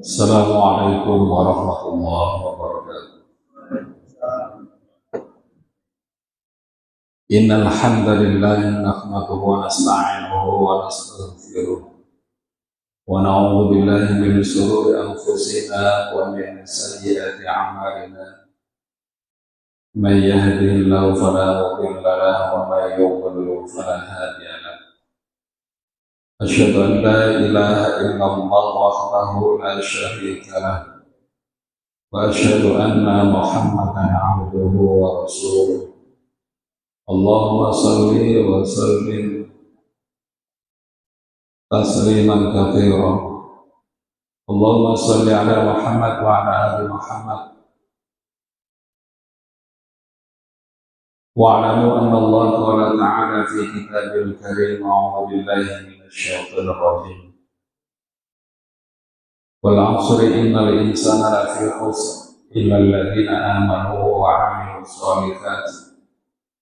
Assalamualaikum warahmatullahi wabarakatuh. Innal hamdalillah nahmaduhu wa nasta'inuhu wa nastaghfiruh wa na'udzu billahi min shururi anfusina wa min sayyiati a'malina. Man yahdihillahu fala mudilla lahu wa man yudlil fala hadiya lahu. Asyhadu an la ilaha illallah wahdahu la syarika lahu wa asyhadu anna Muhammadan 'abduhu wa rasuluh. Allahumma salli wa sallim tasliman katsiran. Allahumma salli ala Muhammad wa ala ali Muhammad. Wa'lamu anna Allah qala ta'ala fi kitabil karim a'udzu billahi minasy syaithanir rajim. Wal 'asri innal insana lafi khusr illa alladziina aamanu wa 'amilus shalihaati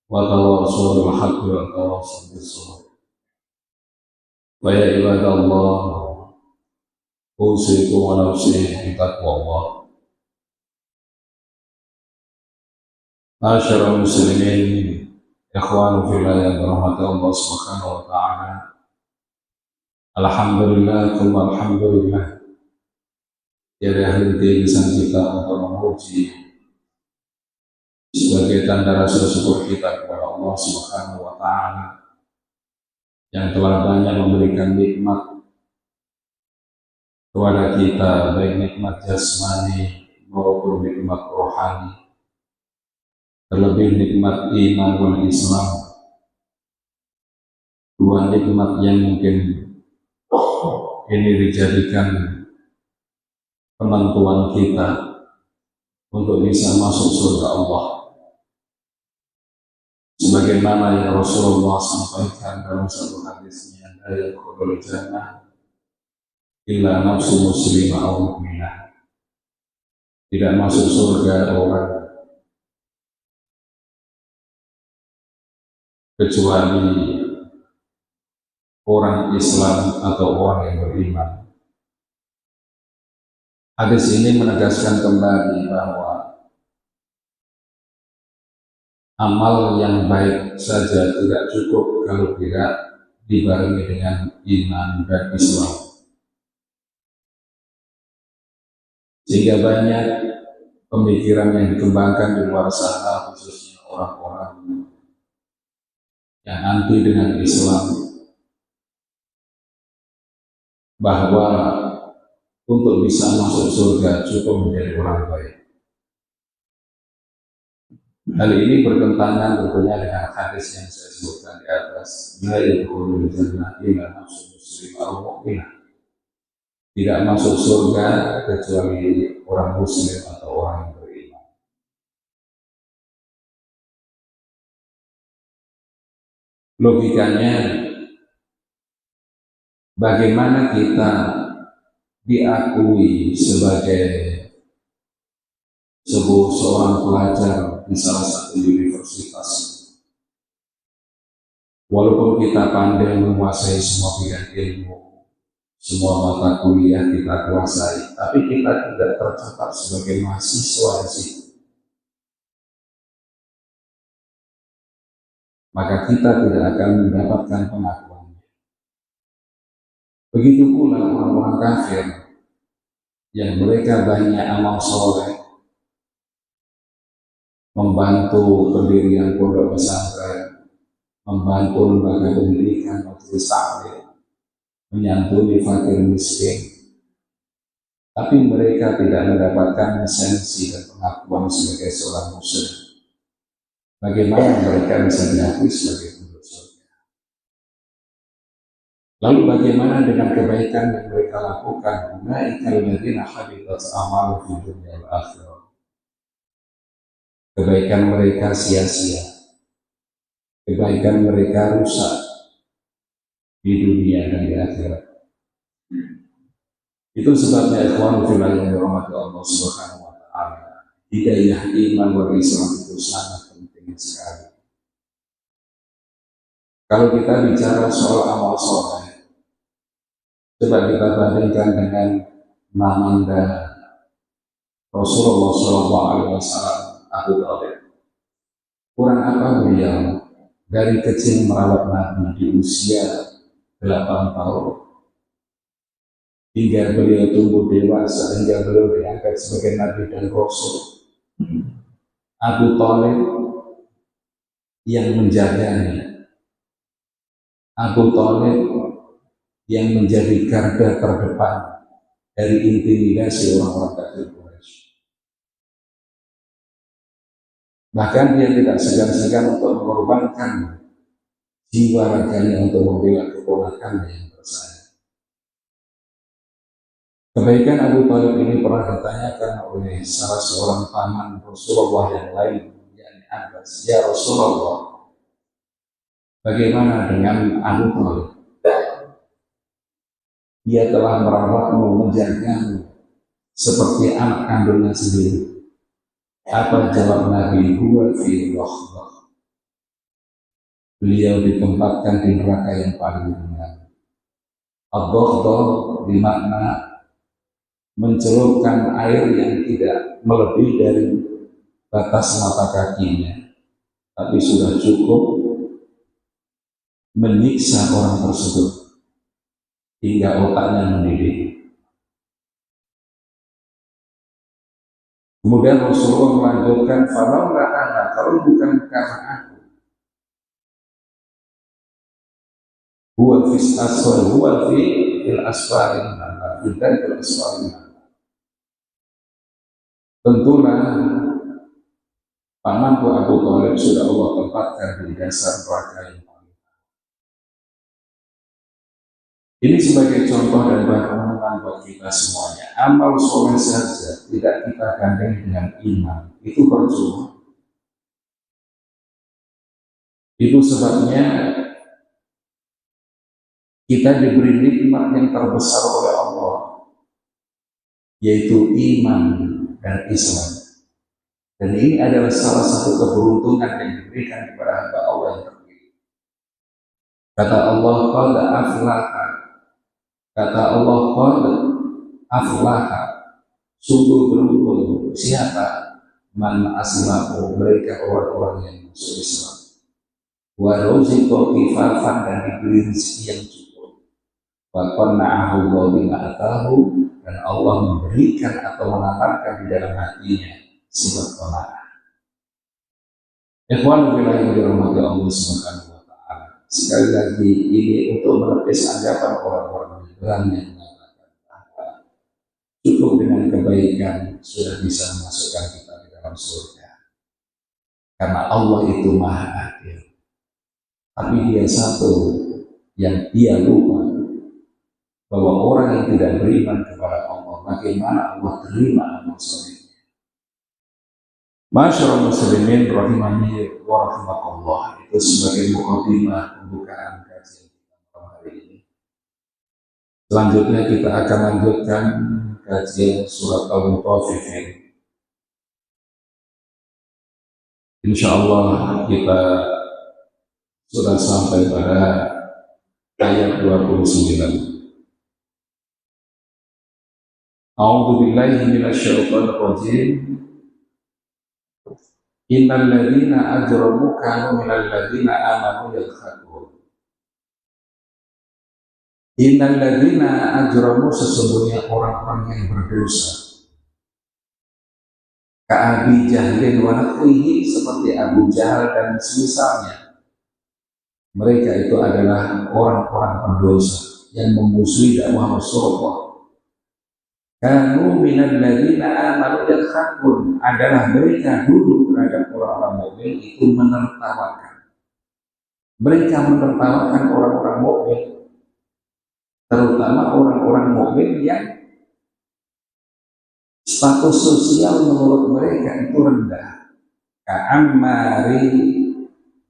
wa tawassaw bil haqqi wa tawassaw bis sabr. Wa ya ibadallah, usikum wa nafsi bi taqwallah. Ma'asyiral muslimin, ikhwan fillah yang dirahmati Allah Subhanahu wa taala. Alhamdulillah, tsumma alhamdulillah. Tiada henti lisan kita untuk memuji sebagai tanda rasa syukur kita kepada Allah Subhanahu wa taala yang telah banyak memberikan nikmat kepada kita, baik nikmat jasmani maupun nikmat rohani, terlebih nikmat iman dan Islam, dua nikmat yang mungkin ini dijadikan penentuan kita untuk bisa masuk surga Allah. Sebagaimana yang Rasulullah sampaikan dalam satu hadisnya, la yadkhulul jannah illa nafsu muslimah aw mu'minah. Tidak masuk surga orang kecuali orang Islam atau orang yang beriman. Hadis ini menegaskan kembali bahwa amal yang baik saja tidak cukup kalau tidak dibarengi dengan iman dan Islam. Sehingga banyak pemikiran yang dikembangkan di luar sana, khususnya orang-orang yang anti dengan Islam, bahwa untuk bisa masuk surga cukup menjadi orang baik. Hal ini bertentangan tentunya dengan hadis yang saya sebutkan di atas. La yadkhulul jannah illa nafsun muslimah aw mu'minah. Tidak masuk surga kecuali orang muslim atau orang yang beriman. Logikanya, bagaimana kita diakui sebagai seorang pelajar di salah satu universitas, walaupun kita pandai menguasai semua bidang ilmu, semua mata kuliah kita kuasai, tapi kita tidak tercatat sebagai mahasiswa di situ, maka kita tidak akan mendapatkan pengakuan. Begitu pula orang-orang kafir yang mereka banyak amal soleh, membantu pendirian pondok pesantren, membantu lembaga pendidikan, majelis taklim, menyantuni fakir miskin, tapi mereka tidak mendapatkan lisensi dan pengakuan sebagai seorang muslim. Bagaimana mereka bisa diakui sebagai penduduk surga? Lalu bagaimana dengan kebaikan yang mereka lakukan? Ulaika alladzina habitat a'maluhum fid dunya wal akhirah. Kebaikan mereka sia-sia, kebaikan mereka rusak di dunia dan di akhirat. Itu sebabnya ikhwan fillah yang dirahmati Allah Subhanahu wa taala, hidayah iman wal Islam itu sangat penting sekali. Kalau kita bicara soal amal soleh, coba kita bandingkan dengan Mamanda Rasulullah SAW Abu Thalib. Kurang apa beliau dari kecil merawat Nabi di usia 8 tahun hingga beliau tumbuh dewasa, hingga beliau diangkat sebagai Nabi dan Rasul. Abu Thalib yang menjaganya, Abu Thalib yang menjadi garda terdepan dari intimidasi orang-orang kafir Quraisy. Bahkan dia tidak segan-segan untuk mengorbankan jiwa raganya untuk membela keponakannya yang tersayang. Kebaikan Abu Thalib ini pernah ditanyakan oleh salah seorang paman Rasulullah yang lain, yakni Abbas. Ya Rasulullah, bagaimana dengan Abu Thalib? Dia telah merawatmu, menjagamu seperti anak kandungnya sendiri. Apa jawab Nabi? Huwa fi dhahdah. Beliau ditempatkan di neraka yang paling ringan. Ad-dhahdah bermakna mencelupkan air yang tidak melebihi dari batas mata kakinya, tapi sudah cukup menyiksa orang tersebut hingga otaknya mendidih. Kemudian Rasulullah melanjutkan, "Falaula ana, kalau bukan karena aku, huwa fis asfal, huwa fil asfalin, dan fil asfalin." Tentulah pamanku Abu Thalib sudah Allah tempatkan di dasar neraka yang paling. Ini sebagai contoh dan bahan buat kita semuanya. Amal soleh saja tidak kita gandeng dengan iman, itu percuma. Itu sebabnya kita diberi nikmat yang terbesar oleh Allah, yaitu iman dan Islam. Dan ini adalah salah satu keberuntungan yang diberikan kepada hamba Allah yang terpilih. Kata Allah, qad aflaha. Kata Allah, qad aflaha. Sungguh beruntung siapa? Man aslamu, mereka orang-orang yang masuk Islam. Wa ruziqa kifafan, dan diberi rezeki yang cukup. Wa qanna'ahu bima atahu, dan Allah memberikan atau menanamkan di dalam hatinya sifat qanaah. Ikhwan fillah yang dirahmati Allah Subhanahu wa taala. Sekali lagi ini untuk menepis anggapan orang-orang liberal yang mengatakan bahwa cukup dengan kebaikan sudah bisa memasukkan kita ke dalam surga. Karena Allah itu Maha Adil. Tapi dia satu yang dia lupa, bahwa orang yang tidak beriman kepada Allah, bagaimana Allah terima amal soleh. Masyaallah muslimin rahimani wa rahimakumullah. Itu sebagai mukadimah pembukaan kajian kita malam hari ini. Selanjutnya kita akan lanjutkan kajian surat Al-Mutaffifin. Insyaallah kita sudah sampai pada ayat 29. A'udzu billahi minasyaitonir rajim. Innal ladzina ajramu kanu minal ladzina amanu yadhakun. Innal ladzina ajramu, sesungguhnya orang-orang yang berdosa. Ka'abi Jahlin wa nahwihi, seperti Abu Jahal dan semisalnya. Mereka itu adalah orang-orang pendosa yang memusuhi dakwah Rasulullah. Kanu minal ladzina amanu yadhakun, adalah mereka dulu terhadap orang-orang mukmin itu menertawakan. Mereka menertawakan orang-orang mukmin, terutama orang-orang mukmin yang status sosial menurut mereka itu rendah. Ka'ammari,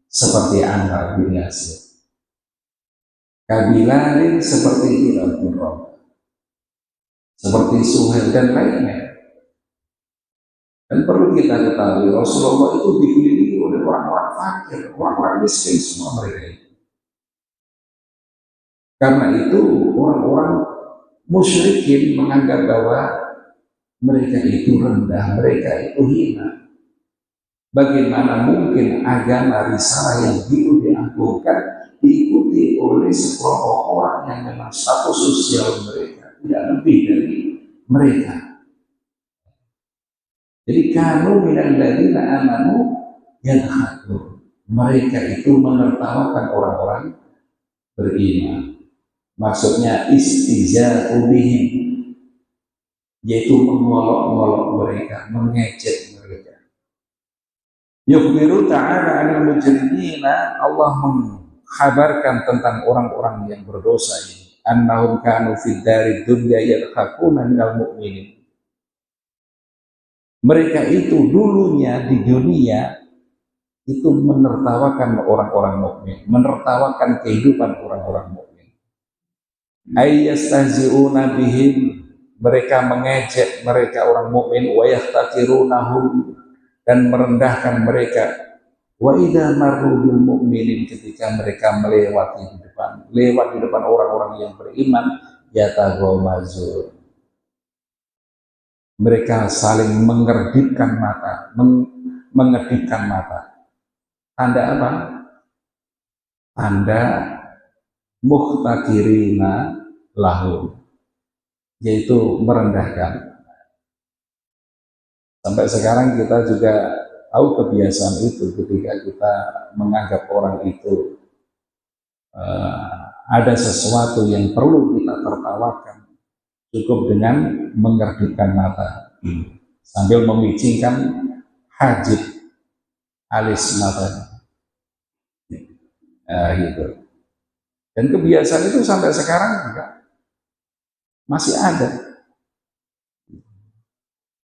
seperti Ammar bin Yasir. Kabilalin, seperti Bilal bin Rabah, seperti Suhail dan lainnya. Dan perlu kita ketahui, Rasulullah itu dikelilingi oleh orang-orang fakir, orang-orang miskin, semua mereka itu. Karena itu orang-orang musyrikin menganggap bahwa mereka itu rendah, mereka itu hina. Bagaimana mungkin agama risalah yang begitu dianggurkan diikuti oleh sekelompok orang yang memang status sosial mereka tidak lebih dari mereka. Jadi kanu minal ladzina amanu yadhakun. Mereka itu menertawakan orang-orang beriman. Maksudnya istihza'u bihim, yaitu mengolok-olok mereka, mengejek mereka. Yukhbiru ta'ala 'anil mujrimina, Allah mengkhabarkan tentang orang-orang yang berdosa ini. Annahum kanu fid darid dunya yadhakuna minal mu'minin. Mereka itu dulunya di dunia itu menertawakan orang-orang mukmin, menertawakan kehidupan orang-orang mukmin. Ayyastahzi'una bihim, mereka mengejek mereka orang mukmin, wa yahtakirunahum, dan merendahkan mereka. Wa idza marru bil mu'minin, ketika mereka lewat di depan orang-orang yang beriman, yataghamazun, mereka saling mengedipkan mata, mengedipkan mata. Tanda apa? Tanda muhtakirina lahum, yaitu merendahkan. Sampai sekarang kita juga tahu kebiasaan itu ketika kita menganggap orang itu ada sesuatu yang perlu kita tertawakan, cukup dengan mengedipkan mata sambil memicingkan hajib alis matanya. Gitu. Dan kebiasaan itu sampai sekarang juga masih ada.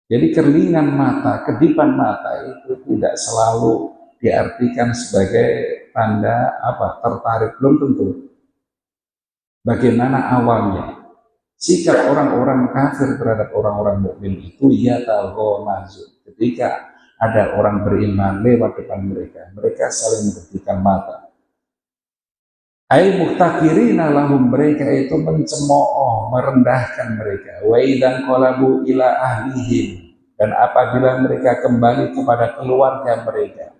Jadi kerlingan mata, kedipan mata itu tidak selalu diartikan sebagai tanda tertarik, belum tentu. Bagaimana awalnya sikap orang-orang kafir terhadap orang-orang mukmin itu yataghamazun, ketika ada orang beriman lewat depan mereka, mereka saling mengedipkan mata. Ai muhtakirina lahum, mereka itu mencemooh, merendahkan mereka. Wa idzan qalabu ila ahlihim, dan apabila mereka kembali kepada keluarga mereka,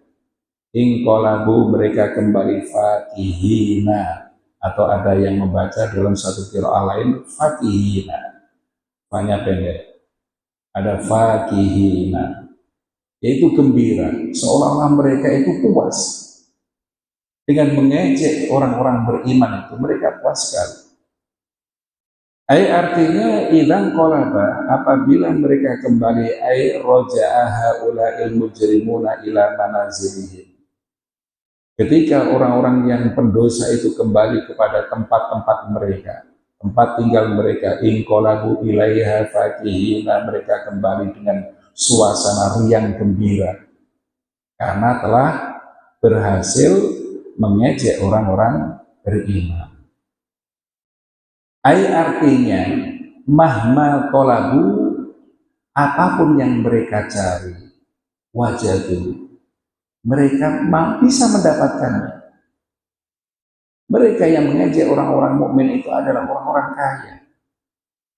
in qalabu, mereka kembali fakihina, atau ada yang membaca dalam satu qiraah lain fakihina, banyak pendek, ada fakihina, yaitu gembira, seolah-olah mereka itu puas dengan mengejek orang-orang beriman itu, mereka puas sekali. Artinya idzan qalaba, apabila mereka kembali, roja'a haula'il mujrimuna ila manazilihim, ketika orang-orang yang pendosa itu kembali kepada tempat-tempat mereka, tempat tinggal mereka, in qalabu ilaiha fakihina, mereka kembali dengan suasana riang gembira karena telah berhasil mengejek orang-orang beriman. Artinya mahma tolabu, apapun yang mereka cari, wajadu, mereka bisa mendapatkannya. Mereka yang mengejek orang-orang mukmin itu adalah orang-orang kaya.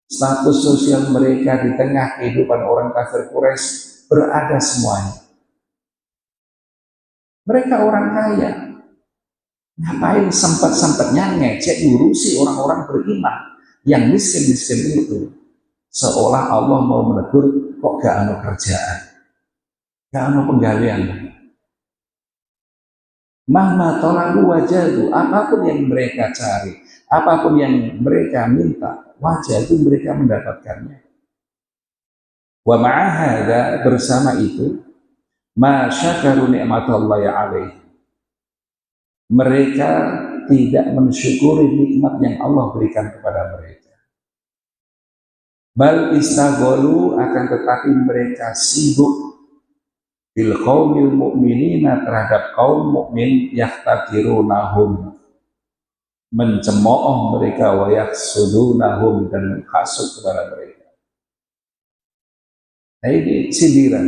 Status sosial mereka di tengah kehidupan orang kafir Quraisy berada semuanya. Mereka orang kaya. Ngapain sempat-sempatnya ngecek ngurusi orang-orang beriman yang miskin-miskin itu? Seolah Allah mau menegur, kok gak ada kerjaan, gak ada penggalian. Mahma tolabu wajadu, apapun yang mereka cari, apapun yang mereka minta, wajadu, mereka mendapatkannya. Wa ma'ahada, bersama itu, ma syakaru ni'matallahi alaihi, mereka tidak mensyukuri nikmat yang Allah berikan kepada mereka. Bal istaghalu, akan tetapi mereka sibuk bil qaumil mu'minina, terhadap kaum mukmin, yahtakirunahum, mencemooh mereka, wa yaksudunahum, dan menghasut kepada mereka. Nah, ini sindiran.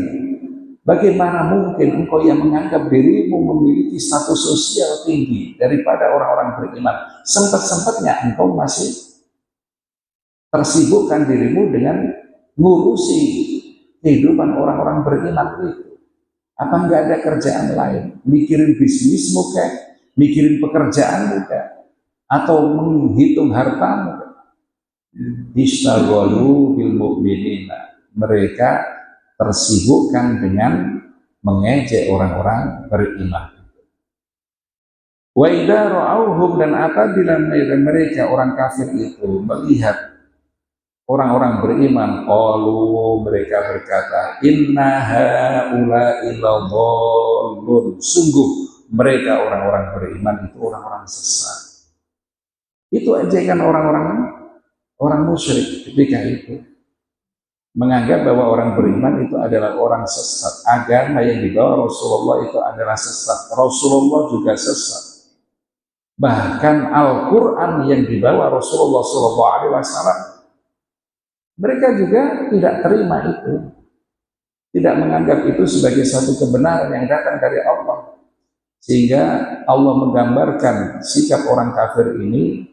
Bagaimana mungkin engkau yang menganggap dirimu memiliki status sosial tinggi daripada orang-orang beriman, sempat-sempatnya engkau masih tersibukkan dirimu dengan ngurusi kehidupan orang-orang beriman itu. Apa nggak ada kerjaan lain? Mikirin bisnismu kek, mikirin pekerjaanmu kek, atau menghitung hartamu kek? Istaghalu bil mu'minina. Mereka tersibukkan dengan mengejek orang-orang beriman. Wa idza ra'awhum, dan apabila mereka orang kafir itu melihat orang-orang beriman, qalu, mereka berkata, inna haula'i ladallun, sungguh mereka orang-orang beriman itu orang-orang sesat. Itu ejekan orang musyrik ketika itu, menganggap bahwa orang beriman itu adalah orang sesat. Agama yang dibawa Rasulullah itu adalah sesat. Rasulullah juga sesat. Bahkan Al-Quran yang dibawa Rasulullah SAW, mereka juga tidak terima itu, tidak menganggap itu sebagai satu kebenaran yang datang dari Allah. Sehingga Allah menggambarkan sikap orang kafir ini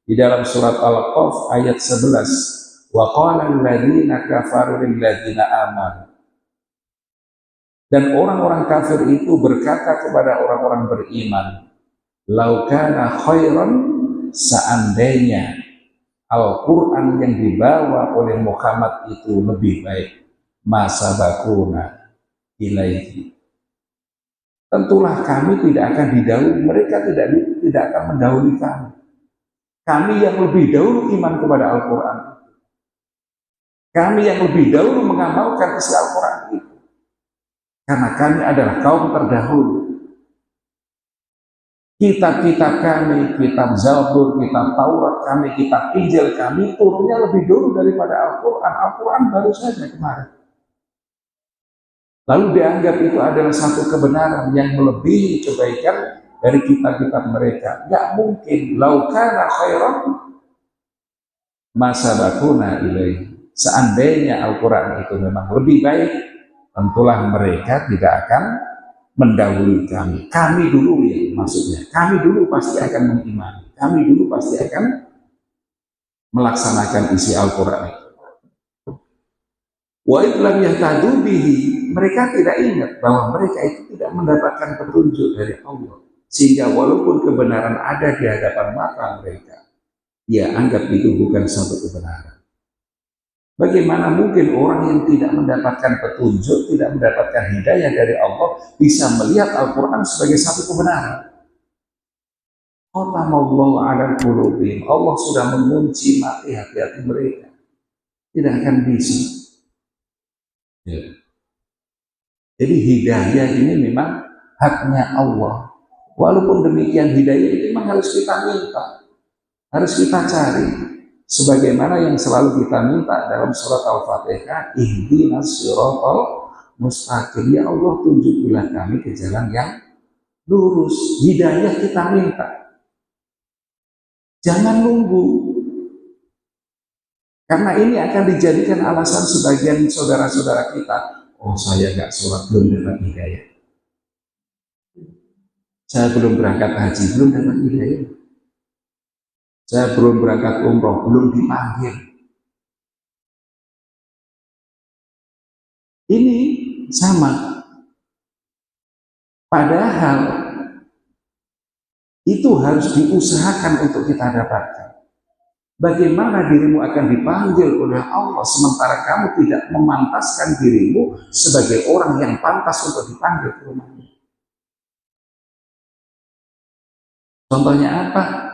di dalam surat Al-Qaf ayat 11. Wa qala alladziina kafaru lil ladziina aamanu. Dan orang-orang kafir itu berkata kepada orang-orang beriman, lau kana khairan, seandainya Al-Quran yang dibawa oleh Muhammad itu lebih baik, masa bakuna ilaihi, tentulah kami tidak akan didahului, mereka tidak akan mendahului kami. Kami yang lebih dahulu iman kepada Al-Quran, kami yang lebih dahulu mengamalkan isi Al-Quran itu, karena kami adalah kaum terdahulu. Kitab-kitab kami, kitab Zabur, kitab Taurat kami, kitab Injil kami turunnya lebih dulu daripada Al-Quran. Al-Quran baru saja kemarin. Lalu dianggap itu adalah satu kebenaran yang melebihi kebaikan dari kitab-kitab mereka. Nggak mungkin. Lau kana khairan masa bakuna ilaih. Seandainya Al-Quran itu memang lebih baik, tentulah mereka tidak akan mendahului kami. Kami dulu ya, maksudnya. Kami dulu pasti akan mengimani. Kami dulu pasti akan melaksanakan isi Al-Quran itu. Wa idlam yahtadu bihi, mereka tidak ingat bahwa mereka itu tidak mendapatkan petunjuk dari Allah. Sehingga walaupun kebenaran ada di hadapan mata mereka, ya anggap itu bukan satu kebenaran. Bagaimana mungkin orang yang tidak mendapatkan petunjuk, tidak mendapatkan hidayah dari Allah, bisa melihat Al-Quran sebagai satu kebenaran? Khatamallahu ala qulubihim, Allah sudah mengunci mati hati-hati mereka. Tidak akan bisa. Ya. Jadi hidayah ini memang haknya Allah. Walaupun demikian, hidayah itu memang harus kita minta, harus kita cari. Sebagaimana yang selalu kita minta dalam surat Al-Fatihah, ihdinas siratal mustaqim, ya Allah tunjukilah kami ke jalan yang lurus. Hidayah kita minta, jangan nunggu, karena ini akan dijadikan alasan sebagian saudara-saudara kita. Oh, saya nggak sholat, belum dapat hidayah. Saya belum berangkat haji, belum dapat hidayah. Saya belum berangkat umroh, belum dipanggil. Ini sama. Padahal itu harus diusahakan untuk kita dapatkan. Bagaimana dirimu akan dipanggil oleh Allah sementara kamu tidak memantaskan dirimu sebagai orang yang pantas untuk dipanggil ke rumahnya? Contohnya apa?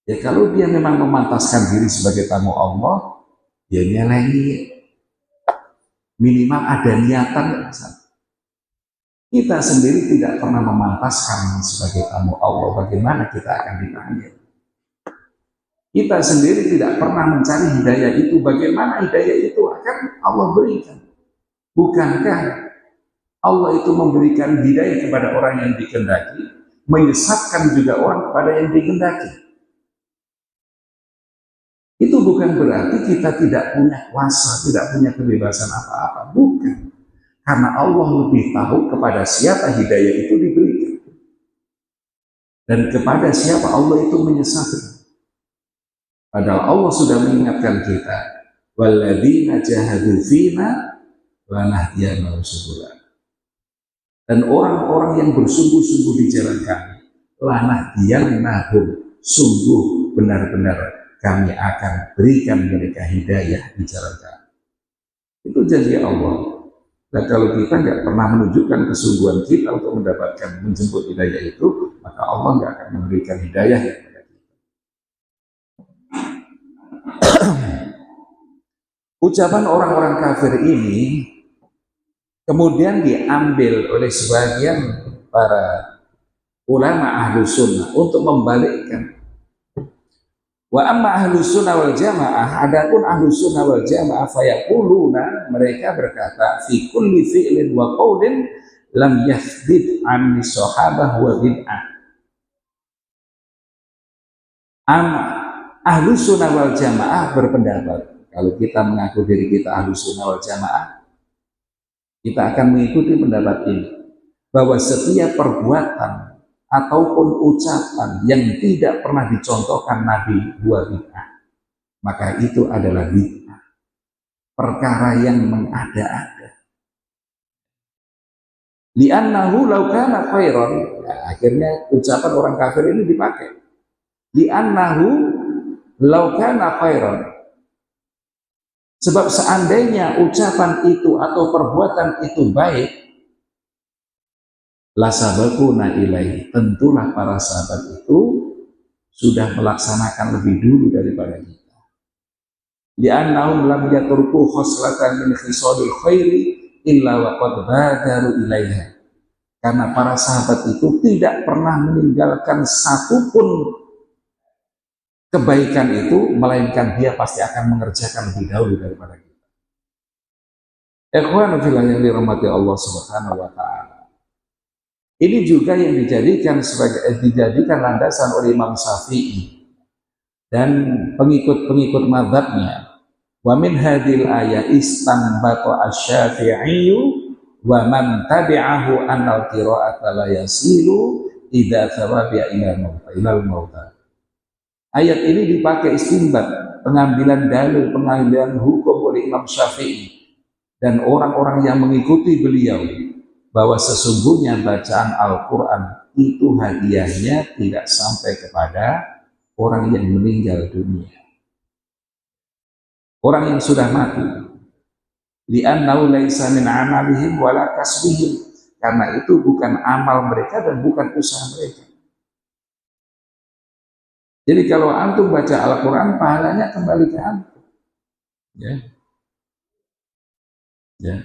Ya kalau dia memang memantaskan diri sebagai tamu Allah, dia nyelengi, minimal ada niatan. Kita sendiri tidak pernah memantaskan sebagai tamu Allah, bagaimana kita akan dipanggil? Kita sendiri tidak pernah mencari hidayah itu, bagaimana hidayah itu akan Allah berikan? Bukankah Allah itu memberikan hidayah kepada orang yang dikehendaki, menyesatkan juga orang kepada yang dikehendaki? Itu bukan berarti kita tidak punya kuasa, tidak punya kebebasan apa-apa. Bukan. Karena Allah lebih tahu kepada siapa hidayah itu diberikan. Dan kepada siapa Allah itu menyesatkan. Padahal Allah sudah mengingatkan kita, walladzina jahadu fina lanahdiyannahum subulana. Dan orang-orang yang bersungguh-sungguh di jalan kami, lanahdiyannahum, sungguh benar-benar kami akan berikan mereka hidayah di jalan kami. Itu janji Allah. Dan kalau kita nggak pernah menunjukkan kesungguhan kita untuk mendapatkan menjemput hidayah itu, maka Allah nggak akan memberikan hidayah kepada kita. Ucapan orang-orang kafir ini kemudian diambil oleh sebagian para ulama ahlu sunnah untuk membalikkan. Wa amma ahlu sunnah wal jamaah, adapun ahlu sunnah wal jamaah fayaquluna, mereka berkata fi kulli fi'lin wa qawlin lam yathbit an sahabah wa bid'ah. Ahlu sunnah wal jamaah berpendapat, kalau kita mengaku diri kita ahlu sunnah wal jamaah, kita akan mengikuti pendapat ini, bahwa setiap perbuatan ataupun ucapan yang tidak pernah dicontohkan Nabi buat bid'ah, maka itu adalah bid'ah, perkara yang mengada-ada. Li'annahu law kana khairan, akhirnya ucapan orang kafir ini dipakai. Li'annahu law kana khairan, sebab seandainya ucapan itu atau perbuatan itu baik, lasabakuna ilaihi, tentulah para sahabat itu sudah melaksanakan lebih dulu daripada kita. Li'annahum lam yatruku khoslatan min khisalil khairi illa waqad badaru ilaiha. Karena para sahabat itu tidak pernah meninggalkan satupun kebaikan itu, melainkan dia pasti akan mengerjakan lebih dahulu daripada kita. Ikhwan fillah yang dirahmati Allah Subhanahu wa taala. Ini juga yang dijadikan landasan oleh Imam Syafi'i dan pengikut-pengikut mazhabnya. Wa min hadhil ayat istanbata asy-Syafi'i wa man tabi'ahu anna al-qira'ata la yasilu idza thawabiya ila al-mauta. Ayat ini dipakai istinbat, pengambilan dalil, pengambilan hukum oleh Imam Syafi'i dan orang-orang yang mengikuti beliau, bahwa sesungguhnya bacaan Al-Quran itu hadiahnya tidak sampai kepada orang yang meninggal dunia, orang yang sudah mati. Li'annahu laisa min amalihim wala kasbihim, karena itu bukan amal mereka dan bukan usaha mereka. Jadi kalau antum baca Al-Quran, pahalanya kembali ke antum. Ya.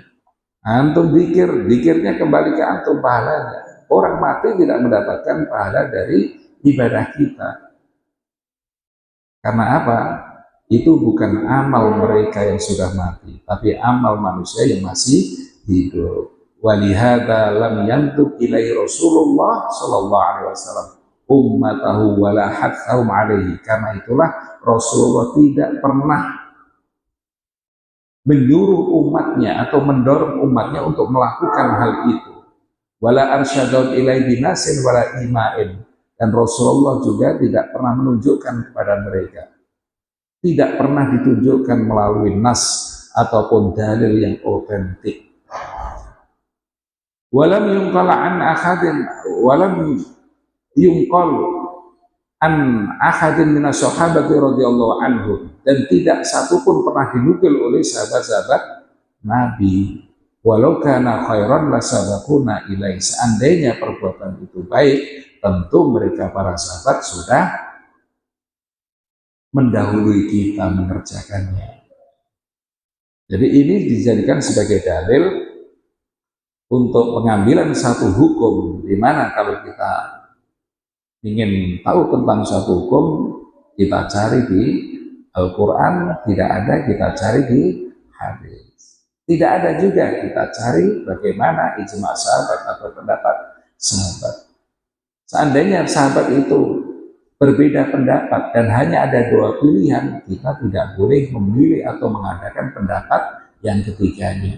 Antum zikirnya kembali ke antum pahalanya. Orang mati tidak mendapatkan pahala dari ibadah kita. Karena apa? Itu bukan amal mereka yang sudah mati, tapi amal manusia yang masih hidup. Walihada lam yantuk ilai Rasulullah sallallahu alaihi wasallam ummatahu wala hathahum alaihi. Karena itulah Rasulullah tidak pernah menyuruh umatnya atau mendorong umatnya untuk melakukan hal itu. Wala arsyadun ilai binasin wala ima'in. Dan Rasulullah juga tidak pernah menunjukkan kepada mereka, tidak pernah ditunjukkan melalui nas ataupun dalil yang otentik. Walam yunqal an akhadin yungqal an ahadin minas sahabati radhiyallahu anhu, dan tidak satupun pernah dinukil oleh sahabat-sahabat Nabi, walau kana khairan lasabaquna ilai, seandainya perbuatan itu baik, tentu mereka para sahabat sudah mendahului kita mengerjakannya. Jadi ini dijadikan sebagai dalil untuk pengambilan satu hukum, di mana kalau kita ingin tahu tentang suatu hukum, kita cari di Al-Quran, tidak ada kita cari di hadis. Tidak ada juga kita cari bagaimana ijma' sahabat atau pendapat sahabat. Seandainya sahabat itu berbeda pendapat dan hanya ada dua pilihan, kita tidak boleh memilih atau mengadakan pendapat yang ketiganya.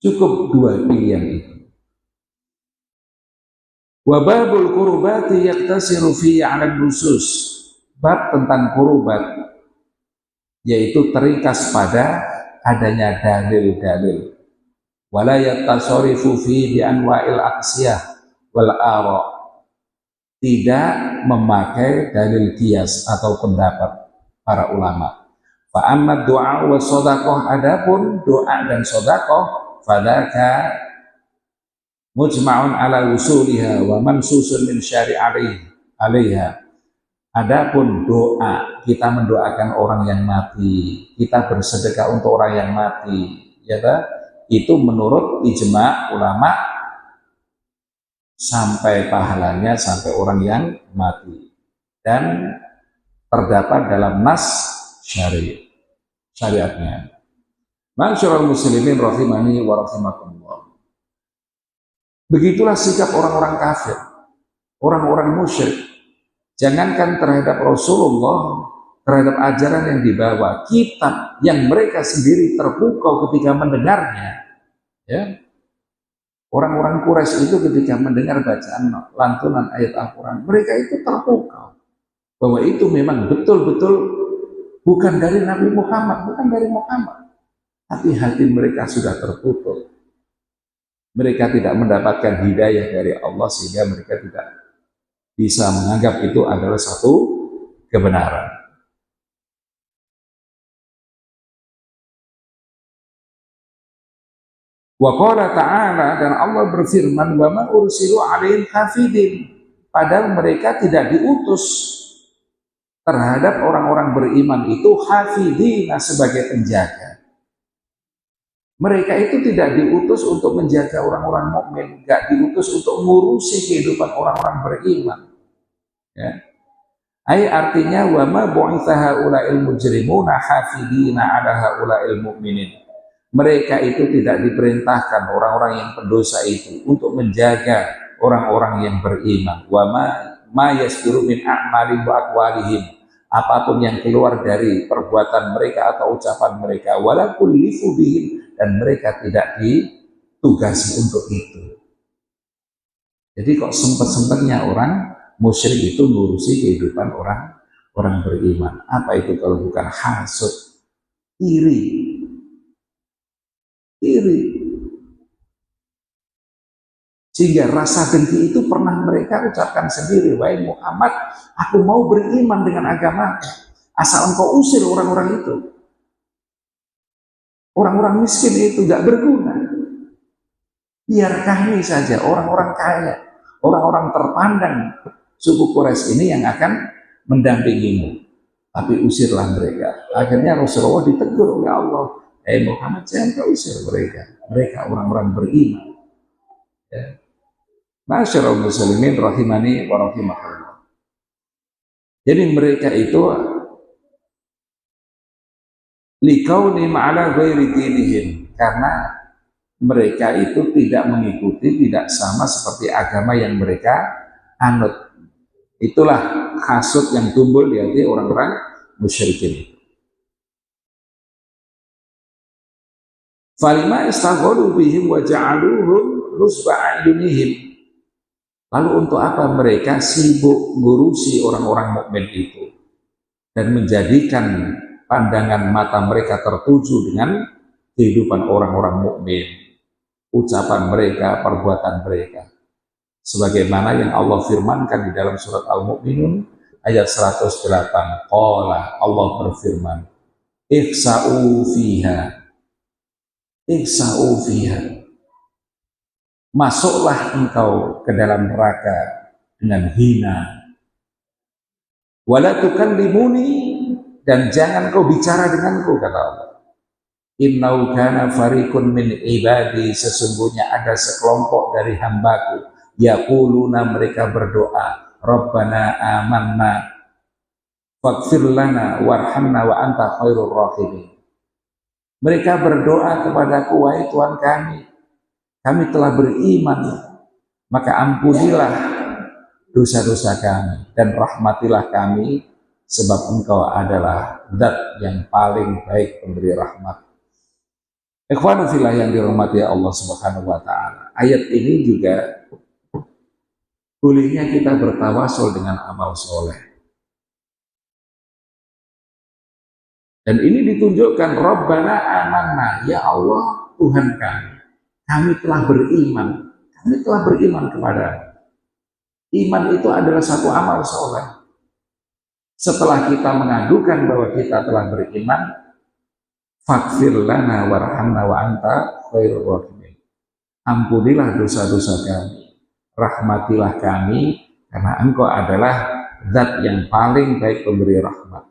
Cukup dua pilihan itu. Wa babul qurbati yaktasiru fi 'ala nusus. bab tentang kurubat, yaitu teringkas pada adanya dalil-dalil. Wala yatasarifu fi bi anwa'il aqsiyah wal ara, tidak memakai dalil qiyas atau pendapat para ulama. Fa amma du'a wa shadaqah, adapun doa dan sedekah, fadzaka mujma'un ala usuliha wa mansusun min syari'i 'alaiha. Adapun doa, kita mendoakan orang yang mati, kita bersedekah untuk orang yang mati, ya kan? Itu menurut ijma ulama sampai pahalanya sampai orang yang mati, dan terdapat dalam nas syariatnya. Ma'asyiral muslimin rahimani wa rahimakumullah. Begitulah sikap orang-orang kafir, orang-orang musyrik. Jangankan terhadap Rasulullah, terhadap ajaran yang dibawa, kitab yang mereka sendiri terpukau ketika mendengarnya. Ya, orang-orang Quraisy itu ketika mendengar bacaan lantunan ayat Al-Quran, mereka itu terpukau bahwa itu memang betul-betul bukan dari Nabi Muhammad, bukan dari Muhammad, tapi hati mereka sudah tertutup. Mereka tidak mendapatkan hidayah dari Allah sehingga mereka tidak bisa menganggap itu adalah satu kebenaran. Wa qala ta'ala, dan Allah berfirman, wa ma ursilu 'alaihim hafidin, padahal mereka tidak diutus terhadap orang-orang beriman itu hafidina, sebagai penjaga. Mereka itu tidak diutus untuk menjaga orang-orang mukmin, enggak diutus untuk mengurusi kehidupan orang-orang beriman. Ya. Artinya wa ma bu'itsa haula'il mujrimuna hafidina 'ala haula'il mu'minin. Mereka itu tidak diperintahkan, orang-orang yang pendosa itu, untuk menjaga orang-orang yang beriman. Wa ma yasduru min a'malin wa aqwalihim, apapun yang keluar dari perbuatan mereka atau ucapan mereka, wala kullifu bihim, dan mereka tidak ditugasi untuk itu. Jadi kok sempat-sempatnya orang musyrik itu ngurusi kehidupan orang beriman. Apa itu kalau bukan hasud, iri. Sehingga rasa dengki itu pernah mereka ucapkan sendiri, wahai Muhammad, aku mau beriman dengan agama, asal engkau usir orang-orang itu. Orang-orang miskin itu gak berguna. Biar kami saja, orang-orang kaya, orang-orang terpandang suku Quraisy ini yang akan mendampingimu. Tapi usirlah mereka. Akhirnya Rasulullah ditegur oleh Allah, Muhammad, jangan kau usir mereka. Mereka orang-orang beriman. Ya. Ma'asyiral muslimin rahimani wa rahimakumullah. Jadi mereka itu liqauni ma'ala ghairi dinihim, karena mereka itu tidak mengikuti, tidak sama seperti agama yang mereka anut. Itulah hasud yang tumbuh di hati orang-orang musyrikin itu. Falima istaghalu bihim wa ja'aluhum nusba a'yunihim. Lalu untuk apa mereka sibuk ngurusi orang-orang mukmin itu dan menjadikan pandangan mata mereka tertuju dengan kehidupan orang-orang mukmin, ucapan mereka, perbuatan mereka. Sebagaimana yang Allah firmankan di dalam surat Al-Mu'minun ayat 108. Qala, Allah berfirman, Ihsa'u fiha. Masuklah engkau ke dalam neraka dengan hina. Wala tukallimuni, dan jangan kau bicara denganku, kata Allah. Innau kana fariqun min ibadi, sesungguhnya ada sekelompok dari hambaku, yaquluna, mereka berdoa, Rabbana amanna faghfir lana warhamna wa anta khairur rahimin. Mereka berdoa kepadaku, wahai Tuhan kami telah beriman, maka ampunilah dosa-dosa kami dan rahmatilah kami, sebab engkau adalah zat yang paling baik pemberi rahmat. Ikhwanu fillah yang dirahmati Allah Subhanahu wa taala. Ayat ini juga bolehnya kita bertawasul dengan amal soleh. Dan ini ditunjukkan Rabbana amanna, ya Allah Tuhan kami telah beriman. Kami telah beriman kepada. Iman itu adalah satu amal soleh. Setelah kita mengadukan bahwa kita telah beriman, faghfir lana warhamna wa anta khairur rahimin. Ampunilah dosa-dosa kami, rahmatilah kami, karena Engkau adalah zat yang paling baik pemberi rahmat.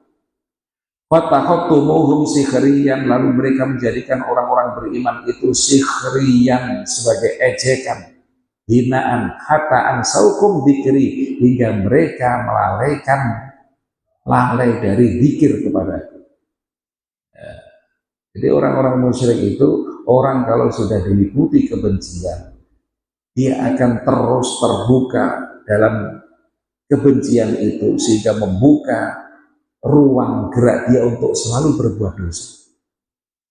Fatakhotumuhum sikhriyan, lalu mereka menjadikan orang-orang beriman itu sikhriyan, sebagai ejekan, hinaan, hataan saukum dikri, hingga mereka lalai dari zikir kepada. Jadi orang-orang musyrik itu, orang kalau sudah diliputi kebencian, dia akan terus terbuka dalam kebencian itu, sehingga membuka ruang gerak dia untuk selalu berbuat dosa.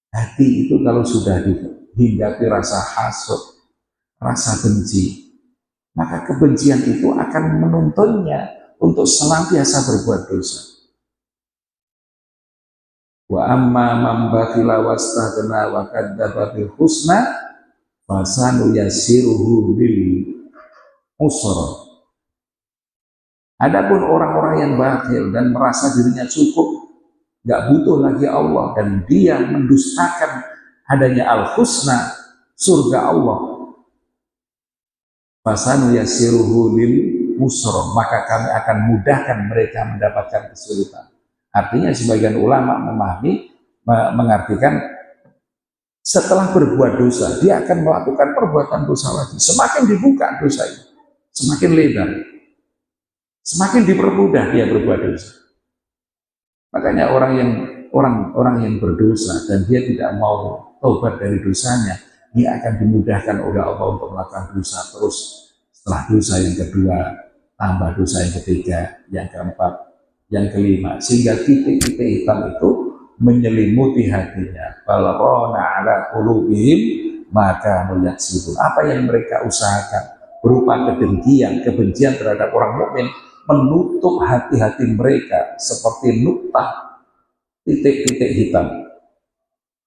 Hati itu kalau sudah dihinggapi rasa hasud, rasa benci, maka kebencian itu akan menuntunnya untuk senantiasa berbuat dosa. Wa amma man bakhila wastaghna wa kadzdzaba bil husna fasanu yassiruhu lil usra. Adapun orang-orang yang bakhil dan merasa dirinya cukup, nggak butuh lagi Allah, dan dia mendustakan adanya al-husna, surga Allah, fasanu yassiruhu lil usra, maka kami akan mudahkan mereka mendapatkan kesulitan. Artinya sebagian ulama mengartikan setelah berbuat dosa, dia akan melakukan perbuatan dosa lagi. Semakin dibuka dosa itu, semakin lebar, semakin dipermudah dia berbuat dosa. Makanya orang yang berdosa dan dia tidak mau taubat dari dosanya, dia akan dimudahkan oleh Allah untuk melakukan dosa terus. Setelah dosa yang kedua, tambah dosa yang ketiga, yang keempat, yang kelima, sehingga titik-titik hitam itu menyelimuti hatinya. Balrona ala qulubihim maka yaksibun. Apa yang mereka usahakan berupa kedengkian, kebencian terhadap orang mukmin, menutup hati-hati mereka seperti nuktah titik-titik hitam.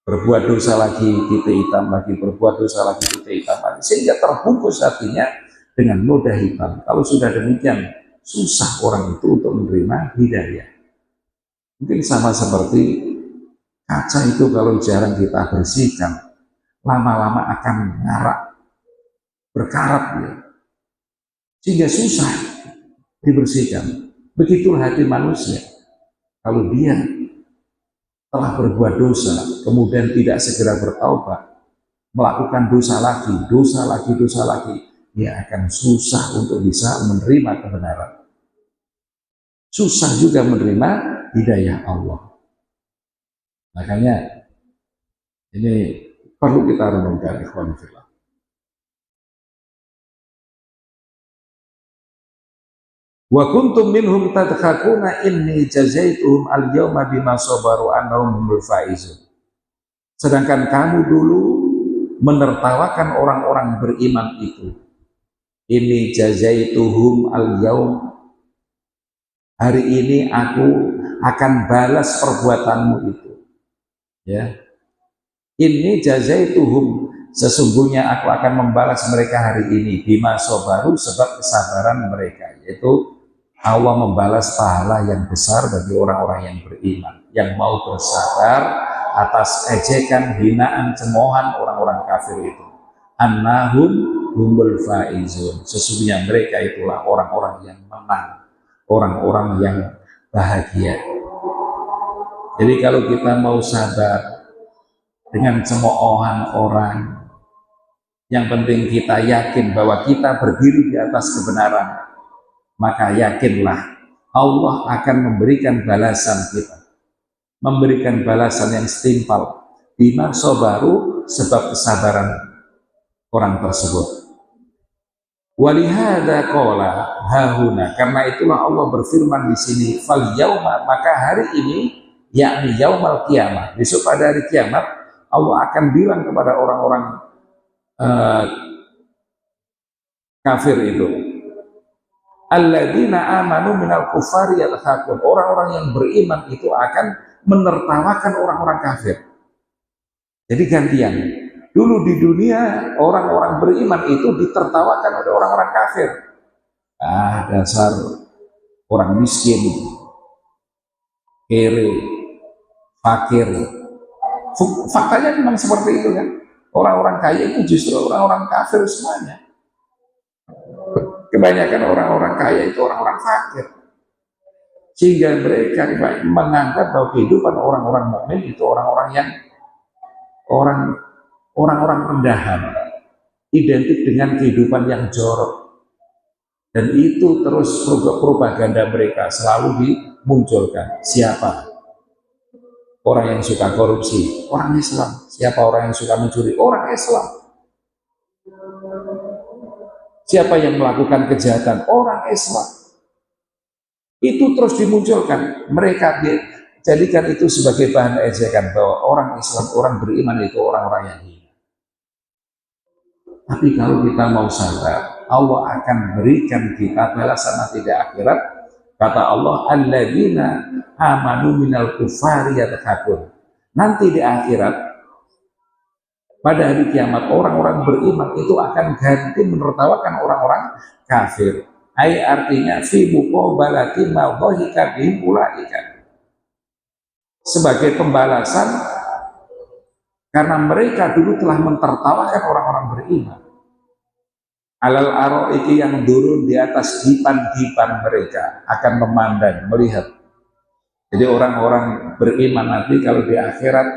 Berbuat dosa lagi, titik hitam lagi, berbuat dosa lagi, titik hitam lagi, sehingga terbungkus hatinya dengan noda hitam. Kalau sudah demikian, susah orang itu untuk menerima hidayah. Mungkin sama seperti kaca itu, kalau jarang kita bersihkan, lama-lama akan ngarak, berkarat ya, sehingga susah dibersihkan. Begitulah hati manusia. Kalau dia telah berbuat dosa, kemudian tidak segera bertaubat, melakukan dosa lagi, dia akan susah untuk bisa menerima kebenaran. Susah juga menerima hidayah Allah. Makanya ini perlu kita renungkan, ikhwan fillah. Wa kuntum minhum tadkhakuna inni jazaituhum al-yawma bima sabaru annahum humul faizun. Sedangkan kamu dulu menertawakan orang-orang beriman itu. Ini jazaituhum al-yaum, hari ini aku akan balas perbuatanmu itu. Ya. Ini jazaituhum, sesungguhnya aku akan membalas mereka hari ini bima sabaru, sebab kesabaran mereka, yaitu Allah membalas pahala yang besar bagi orang-orang yang beriman, yang mau bersabar atas ejekan, hinaan, cemoohan orang-orang kafir itu. Annahum humul faizun, sesungguhnya mereka itulah orang-orang yang menang, orang-orang yang bahagia. Jadi kalau kita mau sabar dengan cemoohan orang, yang penting kita yakin bahwa kita berdiri di atas kebenaran, maka yakinlah Allah akan memberikan balasan kita, memberikan balasan yang setimpal bima sabaru, sebab kesabaran orang tersebut. Walihada qala hahuna, karena itulah Allah berfirman di sini, fal yauma, maka hari ini, yakni yaumal qiyamah, besok pada hari kiamat, Allah akan bilang kepada orang-orang kafir itu, Alladzina amanu minal kufari yadhakun. Orang-orang yang beriman itu akan menertawakan orang-orang kafir. Jadi gantian. Dulu di dunia orang-orang beriman itu ditertawakan oleh orang-orang kafir. Ah, dasar orang miskin, kere, fakir. Faktanya memang seperti itu kan. Orang-orang kaya itu justru orang-orang kafir semuanya. Kebanyakan orang-orang kaya itu orang-orang fakir. Sehingga mereka menganggap bahwa kehidupan orang-orang mukmin itu orang-orang yang orang-orang rendahan, identik dengan kehidupan yang jorok. Dan itu terus propaganda mereka selalu dimunculkan. Siapa? Orang yang suka korupsi, orang Islam. Siapa orang yang suka mencuri? Orang Islam. Siapa yang melakukan kejahatan? Orang Islam. Itu terus dimunculkan. Mereka jadikan itu sebagai bahan ejekan bahwa orang Islam, orang beriman itu orang-orang yang hina. Tapi kalau kita mau sadar, Allah akan berikan kita balasan nanti di akhirat. Kata Allah, alladzina amanu minal kufari yadhakun. Nanti di akhirat, pada hari kiamat, orang-orang beriman itu akan ganti menertawakan orang-orang kafir. Artinya fi muqabalati ma dhahika bihim ulaika. Sebagai pembalasan karena mereka dulu telah mentertawakan orang-orang beriman. Alal aro'iki yang turun di atas dipan-dipan mereka akan memandang, melihat. Jadi orang-orang beriman nanti kalau di akhirat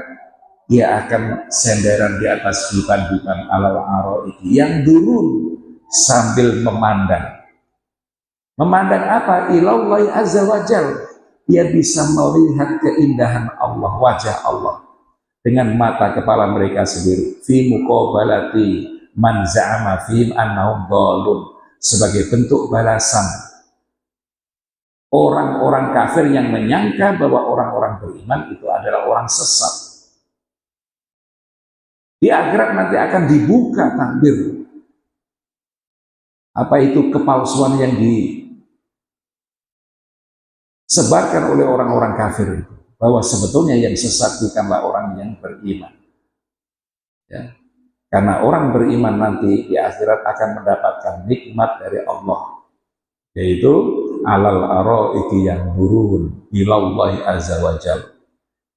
dia akan senderan di atas dipan-dipan alal aro'iki yang turun sambil memandang. Memandang apa? Ilallahi azza wa jal. Dia bisa melihat keindahan Allah, wajah Allah dengan mata kepala mereka sendiri. Fi muqabalati man za'ama fihim annahum dhalun, sebagai bentuk balasan orang-orang kafir yang menyangka bahwa orang-orang beriman itu adalah orang sesat. Di akhirat nanti akan dibuka takbir. Apa itu kepalsuan yang disebarkan oleh orang-orang kafir itu, bahwa sebetulnya yang sesat bukanlah orang yang beriman. Ya. Karena orang beriman nanti di akhirat akan mendapatkan nikmat dari Allah, yaitu alal aro'iki yang turun ilallahi azza wa jal.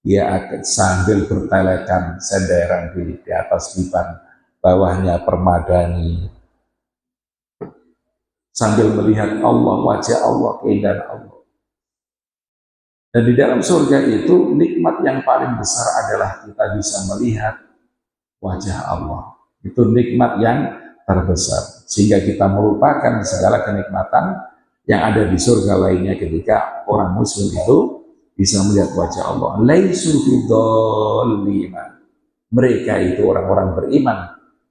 Dia akan sambil bertelekan senderan di atas dipan, bawahnya permadani, sambil melihat Allah, wajah Allah, keindahan Allah. Dan di dalam surga itu nikmat yang paling besar adalah kita bisa melihat wajah Allah. Itu nikmat yang terbesar, sehingga kita melupakan segala kenikmatan yang ada di surga lainnya ketika orang muslim itu bisa melihat wajah Allah. Laisu bidzallima. Mereka itu orang-orang beriman,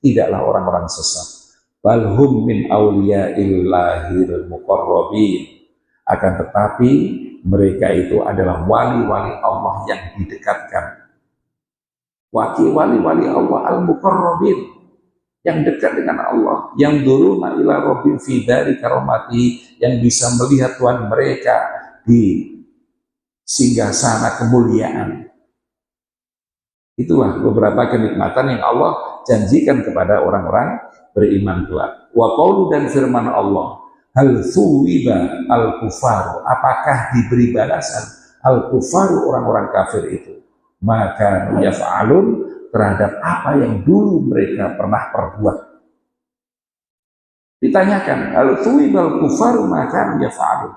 tidaklah orang-orang sesat. Balhum min awliyaillahil muqarrabin. Akan tetapi mereka itu adalah wali-wali Allah yang didekatkan. Wali-wali Allah al-muqarrabin, yang dekat dengan Allah, yang duruna ila rabbim fi dari karomati, yang bisa melihat Tuhan mereka di singgasana kemuliaan. Itulah beberapa kenikmatan yang Allah janjikan kepada orang-orang beriman kelak. Wa qaulu, dan firman Allah, hal thuwiba al-kufaru, apakah diberi balasan al-kufaru orang-orang kafir itu, maka yaf'alun, terhadap apa yang dulu mereka pernah perbuat. Ditanyakan, al-thuwibal kufaru maka yaf'alun,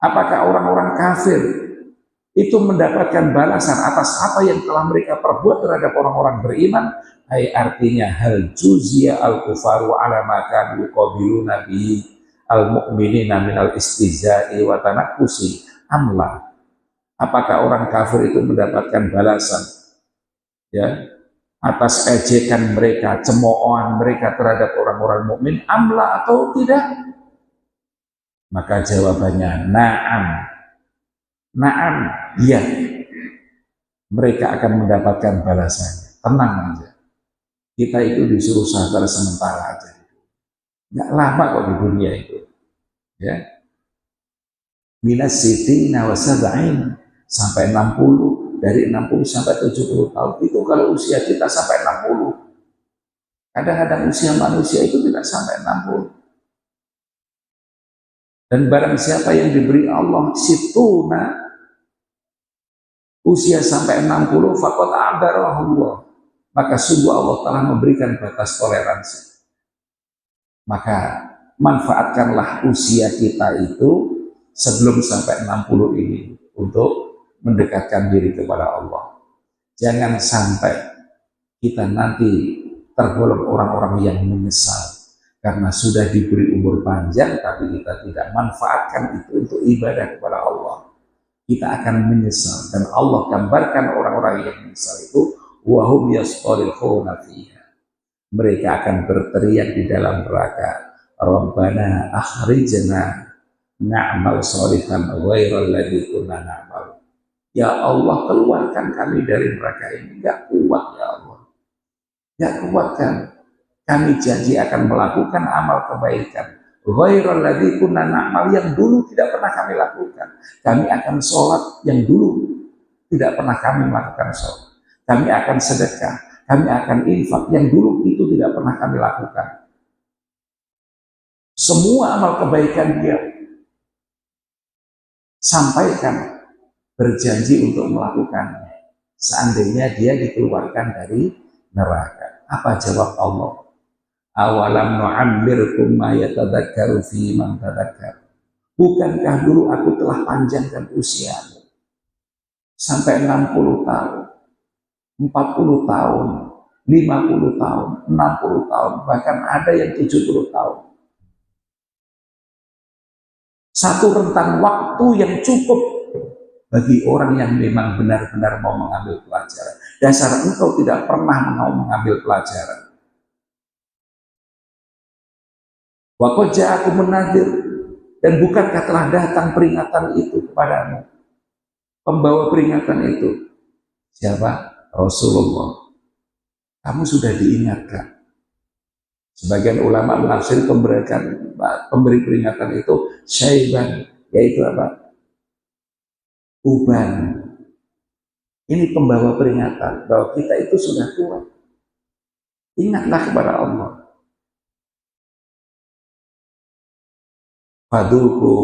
apakah orang-orang kafir itu mendapatkan balasan atas apa yang telah mereka perbuat terhadap orang-orang beriman? Artinya hal juzia al-kufaru ala maka yuqabiluna bihi al-mu'minina minal istihza'i wa tanakkusi amla, apakah orang kafir itu mendapatkan balasan ya atas ejekan mereka, cemoohan mereka terhadap orang-orang mukmin, amla atau tidak? Maka jawabannya na'am. Na'am, iya. Mereka akan mendapatkan balasannya. Tenang aja. Kita itu disuruh sabar sementara aja. Nggak lama kok di dunia itu. Ya, minas sitina wa sab'in, sampai 60, dari 60 sampai 70 tahun. Itu kalau usia kita sampai 60. Kadang-kadang usia manusia itu tidak sampai 60. Dan barang siapa yang diberi Allah situna, usia sampai 60, faqad abarahullah, maka sungguh Allah telah memberikan batas toleransi. Maka manfaatkanlah usia kita itu sebelum sampai 60 ini untuk mendekatkan diri kepada Allah. Jangan sampai kita nanti tergolong orang-orang yang menyesal karena sudah diberi umur panjang tapi kita tidak manfaatkan itu untuk ibadah kepada Allah. Kita akan menyesal, dan Allah gambarkan orang-orang yang menyesal itu wahum yastarihuna fiha, mereka akan berteriak di dalam neraka, Rabbana akhrijna na'mal shalihan ghairal ladzi kunna na'mal. Ya Allah, keluarkan kami dari neraka ini. Gak kuat ya Allah, gak kuat kan. Kami janji akan melakukan amal kebaikan ghairal ladzi kunna na'mal, yang dulu tidak pernah kami lakukan. Kami akan sholat yang dulu tidak pernah kami melakukan sholat. Kami akan sedekah, kami akan infak yang dulu itu tidak pernah kami lakukan. Semua amal kebaikan dia sampaikan, berjanji untuk melakukannya seandainya dia dikeluarkan dari neraka. Apa jawab Allah? Awalam nu'ammirkum ma yatadzakkaru fi man tadzakkar. Bukankah dulu aku telah panjangkan usiamu sampai 60 tahun, 40 tahun, 50 tahun, 60 tahun, bahkan ada yang 70 tahun. Satu rentang waktu yang cukup bagi orang yang memang benar-benar mau mengambil pelajaran. Dasar engkau tidak pernah mau mengambil pelajaran. Wa qad ja'akum an-nadhir, dan bukankah telah datang peringatan itu kepadamu? Pembawa peringatan itu siapa? Rasulullah. Kamu sudah diingatkan. Sebagian ulama menafsir pemberi peringatan itu syaiban, yaitu apa? Uban. Ini pembawa peringatan bahwa kita itu sudah tua. Ingatlah kepada Allah. Faduku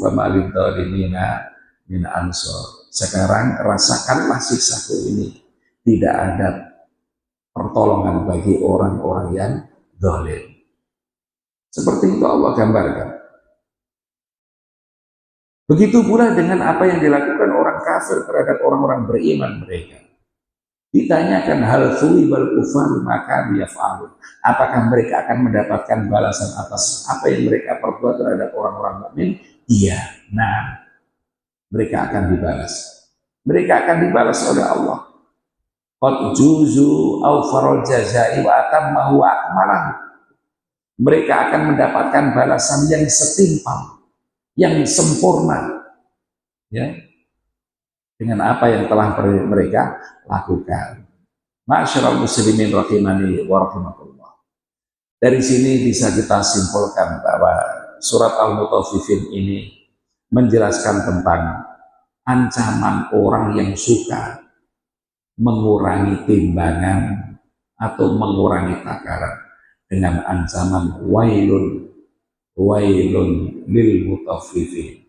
famalid dhalimina min ansor. Sekarang rasakanlah siksaku ini. Tidak ada pertolongan bagi orang-orang yang zalim. Seperti itu Allah gambarkan. Begitu pula dengan apa yang dilakukan orang kafir terhadap orang-orang beriman mereka. Ditanyakan hal thuwibal kufar maka yaf'alun. Apakah mereka akan mendapatkan balasan atas apa yang mereka perbuat terhadap orang-orang mukmin? Iya, nah, mereka akan dibalas. Mereka akan dibalas oleh Allah. Qad juzu aw farul jazai wa atammahu wa akmalahu. Mereka akan mendapatkan balasan yang setimpal, yang sempurna, ya, dengan apa yang telah mereka lakukan. Ma'asyiral muslimin rahimani wa rahimakumullah. Dari sini bisa kita simpulkan bahwa surat Al-Mutaffifin ini menjelaskan tentang ancaman orang yang suka mengurangi timbangan atau mengurangi takaran dengan ancaman wailun lil mutaffifin.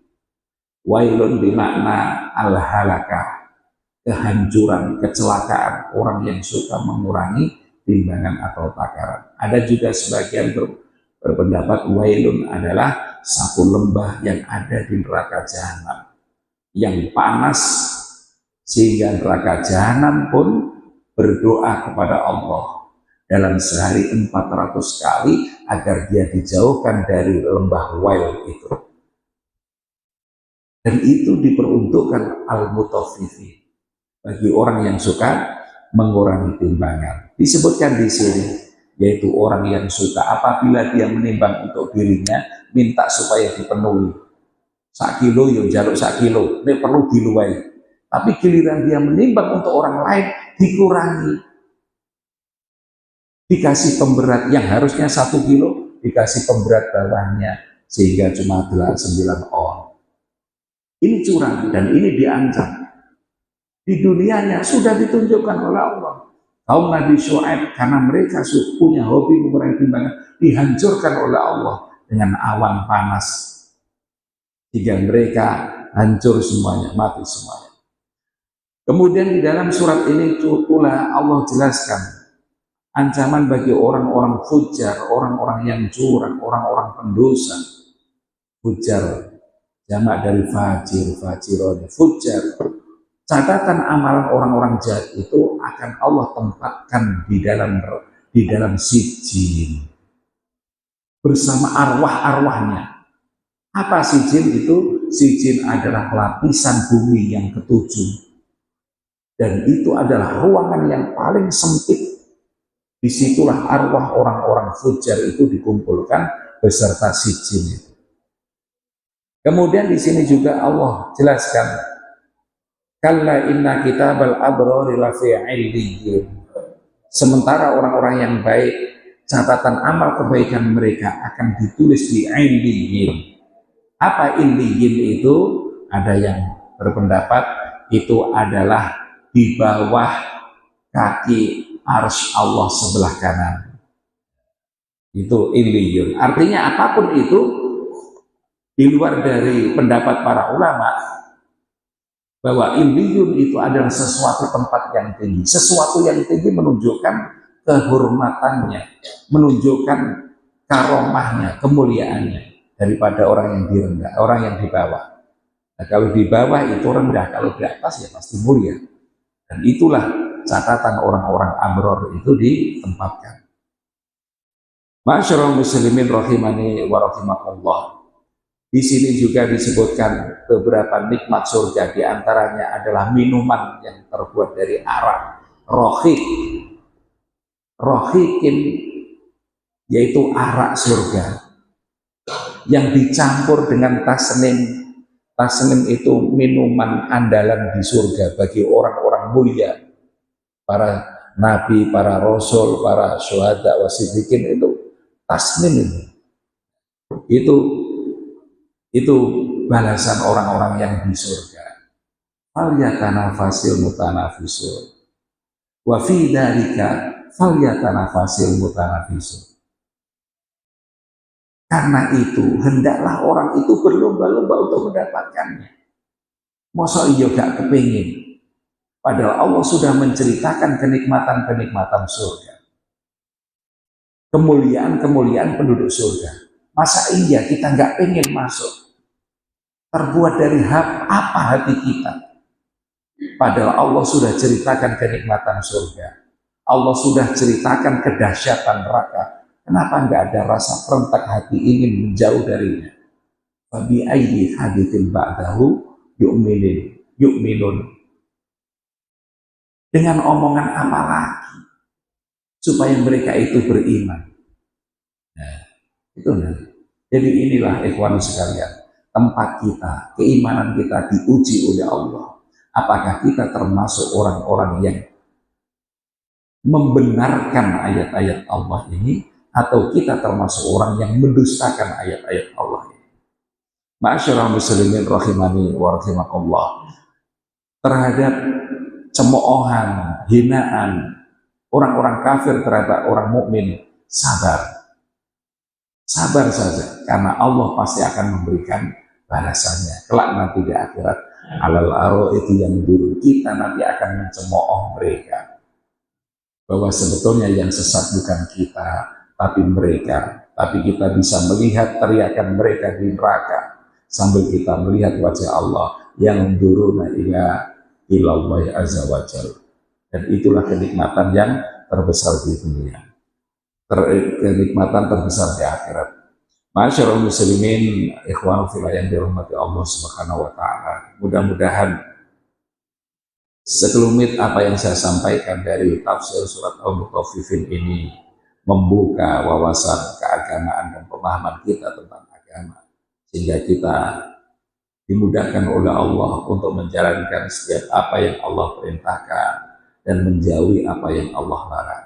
Wailun bermakna al-halakah, kehancuran, kecelakaan orang yang suka mengurangi timbangan atau takaran. Ada juga sebagian berpendapat wailun adalah satu lembah yang ada di neraka jahanam yang panas, sehingga neraka jahanam pun berdoa kepada Allah dalam sehari 400 kali agar dia dijauhkan dari lembah wail itu. Dan itu diperuntukkan al-mutaffifin, bagi orang yang suka mengurangi timbangan. Disebutkan di sini, yaitu orang yang suka apabila dia menimbang untuk dirinya, minta supaya dipenuhi. 1 kilo, ya jaluk 1 kilo, ini perlu diluai. Tapi giliran dia menimbang untuk orang lain, dikurangi. Dikasih pemberat yang harusnya 1 kilo, dikasih pemberat bawahnya sehingga cuma 9 on. Ini curang dan ini diancam. Di dunianya sudah ditunjukkan oleh Allah. Kaum Nabi Syuaib karena mereka punya hobi mengurangi timbangan dihancurkan oleh Allah dengan awan panas hingga mereka hancur semuanya, mati semuanya. Kemudian di dalam surat ini pula Allah jelaskan ancaman bagi orang-orang fujar, orang-orang yang curang, orang-orang pendosa. Fujar jamak dari fajir, fajirun, fujar. Catatan amalan orang-orang jahat itu akan Allah tempatkan di dalam sijin bersama arwah-arwahnya. Apa sijin itu? Sijin adalah lapisan bumi yang ketujuh, dan itu adalah ruangan yang paling sempit. Disitulah arwah orang-orang fujar itu dikumpulkan beserta sijin itu. Kemudian di sini juga Allah jelaskan, kalla inna kitabal abrari lafi illiyin. Sementara orang-orang yang baik, catatan amal kebaikan mereka akan ditulis di illiyin. Apa illiyin itu? Ada yang berpendapat itu adalah di bawah kaki arsy Allah sebelah kanan. Itu illiyun. Artinya apapun itu di luar dari pendapat para ulama bahwa illiyun itu adalah sesuatu tempat yang tinggi. Sesuatu yang tinggi menunjukkan kehormatannya, menunjukkan karomahnya, kemuliaannya daripada orang yang direndah, orang yang di bawah. Nah, kalau di bawah itu rendah, kalau di atas ya pasti mulia. Dan itulah catatan orang-orang abror itu ditempatkan. Masyarul muslimin rahimani wa rahimakumullah. Di sini juga disebutkan beberapa nikmat surga, di antaranya adalah minuman yang terbuat dari arak, rohik. Rohikin yaitu arak surga yang dicampur dengan tasnim. Tasnim itu minuman andalan di surga bagi orang-orang mulia, para nabi, para rasul, para syuhada, wasidikin. Itu tasnim itu balasan orang-orang yang di surga. Falyatanafasil mutanafisun wa fi dzalika falyatanafasil mutanafisun. Karena itu hendaklah orang itu berlomba-lomba untuk mendapatkannya. Masa iya gak kepingin? Padahal Allah sudah menceritakan kenikmatan-kenikmatan surga, kemuliaan-kemuliaan penduduk surga. Masa iya kita nggak pengen masuk? Terbuat dari apa hati kita? Padahal Allah sudah ceritakan kenikmatan surga. Allah sudah ceritakan kedahsyatan neraka. Kenapa nggak ada rasa perentak hati ingin menjauh darinya? Fabi ayyi haditsin ba'dahu yu'minun. Dengan omongan apa lagi supaya mereka itu beriman? Nah, itu nanti. Jadi inilah ikhwan sekalian, tempat kita, keimanan kita diuji oleh Allah. Apakah kita termasuk orang-orang yang membenarkan ayat-ayat Allah ini, atau kita termasuk orang yang mendustakan ayat-ayat Allah ini? Ma'asyiral muslimin rahimani wa rahimakumullah. Terhadap cemoohan, hinaan orang-orang kafir terhadap orang mukmin, sabar. Sabar saja, karena Allah pasti akan memberikan balasannya. Kelak nanti di akhirat, alal aro itu yang dulu kita nanti akan mencemooh mereka. Bahwa sebetulnya yang sesat bukan kita, tapi mereka. Tapi kita bisa melihat teriakan mereka di neraka sambil kita melihat wajah Allah yang duruna ila ilallahi azza wa jalla. Dan itulah kenikmatan yang terbesar di dunia. Kenikmatan terbesar di akhirat. Masyarul muslimin ikhwan fillah yang dirahmati Allah Subhanahu wa taala. Mudah-mudahan sekelumit apa yang saya sampaikan dari tafsir surat Al-Mutaffifin ini membuka wawasan keagamaan dan pemahaman kita tentang agama, sehingga kita dimudahkan oleh Allah untuk menjalankan setiap apa yang Allah perintahkan dan menjauhi apa yang Allah larang.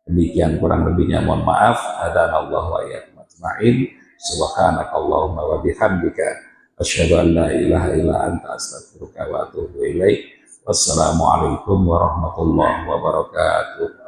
Demikian kurang lebihnya mohon maaf. Hadanallahu wa iyyakum ajma'in. Subhanakallahumma wa bihamdika asyhadu an la ilaha illa anta astaghfiruka wa atubu ilaik. Wassalamualaikum warahmatullahi wabarakatuh.